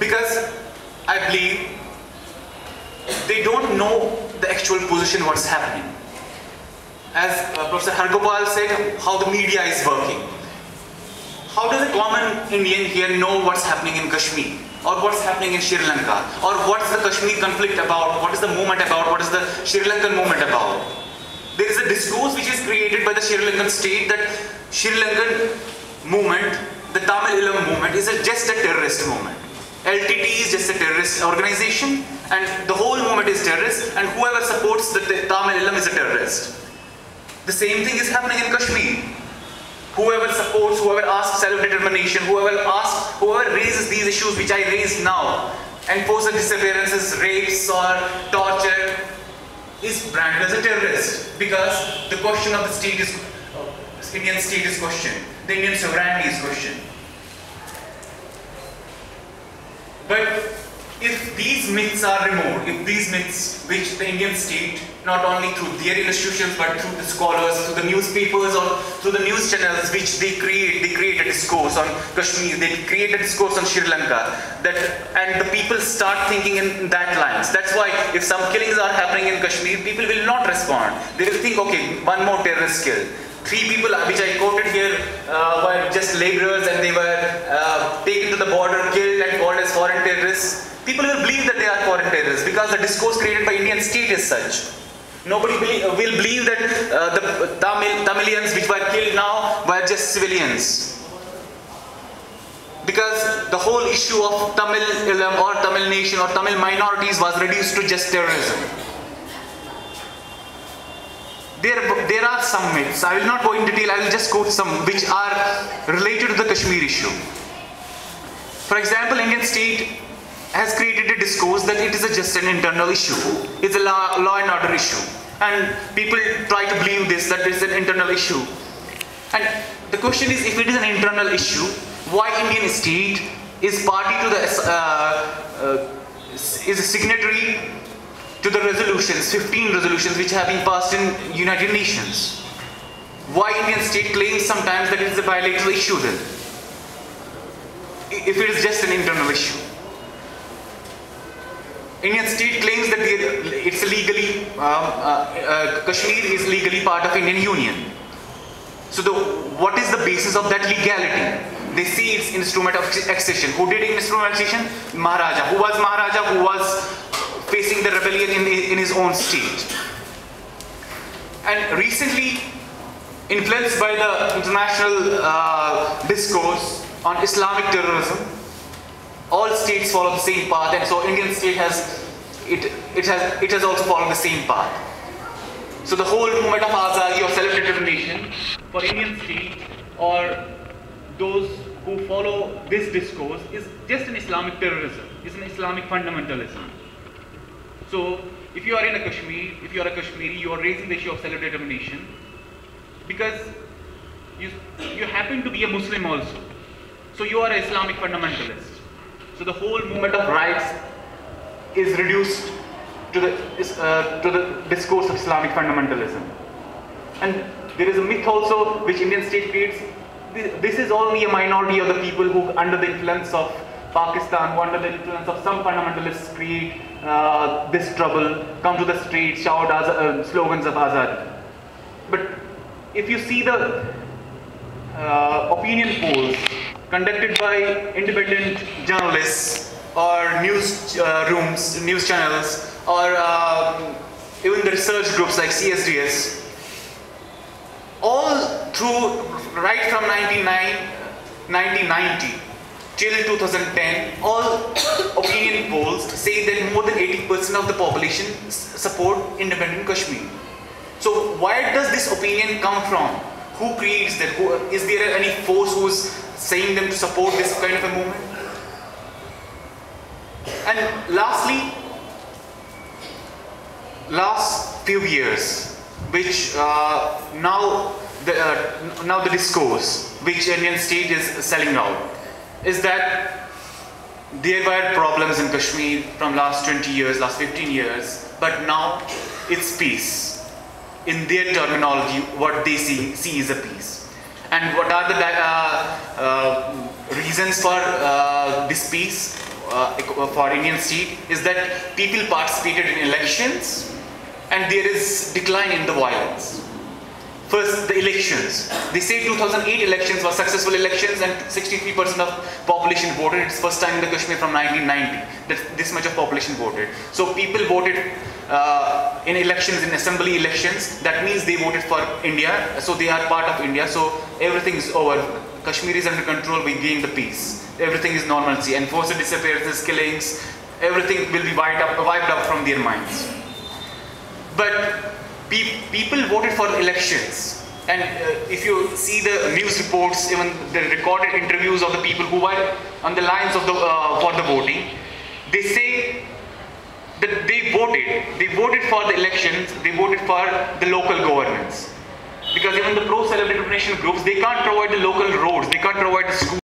Because I believe they don't know the actual position, what's happening. As Professor Hargopal said, how the media is working. How does a common Indian here know what's happening in Kashmir? Or what's happening in Sri Lanka? Or what's the Kashmir conflict about? What is the movement about? What is the Sri Lankan movement about? There is a discourse which is created by the Sri Lankan state that Sri Lankan movement, the Tamil Ilam movement, is just a terrorist movement. LTT is just a terrorist organization, and the whole movement is terrorist, and whoever supports the Tamil Ilam is a terrorist. The same thing is happening in Kashmir. Whoever supports, whoever asks self-determination, whoever raises these issues which I raised now, enforces disappearances, rapes or torture, is branded as a terrorist, because the question of the state is, Indian state is questioned, the Indian sovereignty is questioned. But if these myths are removed, if these myths which the Indian state, not only through their institutions but through the scholars, through the newspapers or through the news channels which they create a discourse on Kashmir, they create a discourse on Sri Lanka, and the people start thinking in that lines. That's why if some killings are happening in Kashmir, people will not respond. They will think, okay, one more terrorist kill. 3 people which I quoted here were just laborers, and they were taken to the border, killed and called as foreign terrorists. People will believe that they are foreign terrorists because the discourse created by Indian state is such. Nobody will believe that the Tamilians which were killed now were just civilians. Because the whole issue of Tamil Ilam or Tamil nation or Tamil minorities was reduced to just terrorism. There are some myths. I will not go in detail, I will just quote some which are related to the Kashmir issue. For example, Indian state has created a discourse that it is just an internal issue. It's a law and order issue. And people try to believe this, that it's an internal issue. And the question is, if it is an internal issue, why Indian state is party to the, is a signatory to the resolutions, 15 resolutions which have been passed in United Nations? Why Indian state claims sometimes that it is a bilateral issue then, if it is just an internal issue? Indian state claims that it's legally, Kashmir is legally part of Indian Union. So what is the basis of that legality? They see its instrument of accession. Who did instrument of accession? Maharaja. Who was Maharaja? Who was facing the rebellion in his own state. And recently, influenced by the international discourse on Islamic terrorism, all states follow the same path, and so Indian state has also followed the same path. So the whole movement of Azadi or self-determination for Indian state or those who follow this discourse is just an Islamic terrorism, is an Islamic fundamentalism. So if you are in a Kashmir, if you are a Kashmiri, you are raising the issue of self-determination because you happen to be a Muslim also. So you are an Islamic fundamentalist. So the whole movement of rights is reduced to the discourse of Islamic fundamentalism. And there is a myth also which Indian state creates. This is only a minority of the people who, under the influence of Pakistan, who under the influence of some fundamentalists create this trouble, come to the streets, shout slogans of Azadi. But if you see the opinion polls conducted by independent journalists or news rooms, news channels, or even the research groups like CSDS, all through, right from 1990 till 2010, all opinion polls say that more than 80% of the population support independent Kashmir. So where does this opinion come from? Who creates that? Is there any force who is saying them to support this kind of a movement? And lastly, last few years, which now the discourse which Indian state is selling out is that there were problems in Kashmir from last 20 years, last 15 years, but now it's peace. In their terminology, what they see is a peace. And what are the reasons for this peace? for Indian state is that people participated in elections and there is decline in the violence. First, the elections. They say 2008 elections were successful elections and 63% of population voted. It's first time in the Kashmir from 1990 that this much of population voted. So people voted in elections, in assembly elections. That means they voted for India. So they are part of India. So everything is over. Kashmir is under control. We gain the peace. Everything is normalcy. Enforced disappearances, killings, everything will be wiped up from their minds. But people voted for elections, and if you see the news reports, even the recorded interviews of the people who were on the lines of the for the voting, they say that they voted for the elections, they voted for the local governance, because even the pro-self-determination groups, they can't provide the local roads, they can't provide the schools.